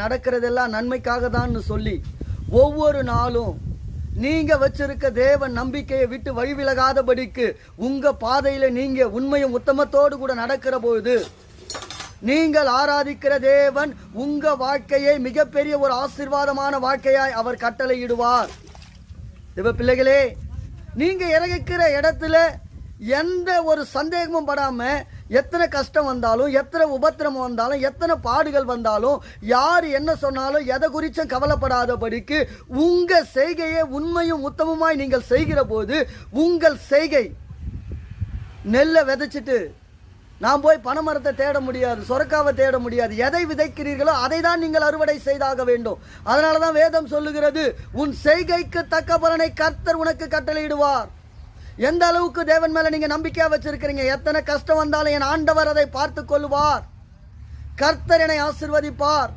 நடக்கிறதெல்லாம் நன்மைக்காக தான் சொல்லி ஒவ்வொரு நாளும் நீங்க வச்சிருக்க தேவன் நம்பிக்கையை விட்டு வழிவிலகாதபடிக்கு உங்க பாதையில நீங்க உண்மையும் உத்தமத்தோடு கூட நடக்கிற போது நீங்கள் ஆராதிக்கிற தேவன் உங்க வாழ்க்கையை மிகப்பெரிய ஒரு ஆசீர்வாதமான வாழ்க்கையாய் அவர் கட்டளையிடுவார். தேவ பிள்ளைகளே, நீங்க இறங்கிக்கிற இடத்துல எந்த ஒரு சந்தேகமும் படாம எத்தனை கஷ்டம் வந்தாலும், எத்தனை உபத்திரமம் வந்தாலும், எத்தனை பாடுகள் வந்தாலும், யார் என்ன சொன்னாலும் எதை குறிச்சும் கவலைப்படாதபடிக்கு உங்க செய்கையை உண்மையும் உத்தமமாய் நீங்கள் செய்கிற போது உங்கள் செய்கை நெல்லை விதைச்சிட்டு நான் போய் பனைமரத்தை தேட முடியாது, சொரக்காவை தேட முடியாது. எதை விதைக்கிறீர்களோ அதை தான் நீங்கள் அறுவடை செய்தாக வேண்டும். அதனாலதான் வேதம் சொல்லுகிறது, உன் செய்கைக்கு தக்க பலனை கர்த்தர் உனக்கு கட்டளையிடுவார். எந்த அளவுக்கு தேவன் மேல நீங்க நம்பிக்கையா வச்சிருக்கிறீங்க, எத்தனை கஷ்டம் வந்தாலும் என் ஆண்டவர் அதை பார்த்து கொள்வார், கர்த்தர் என்னை ஆசீர்வதிப்பார்.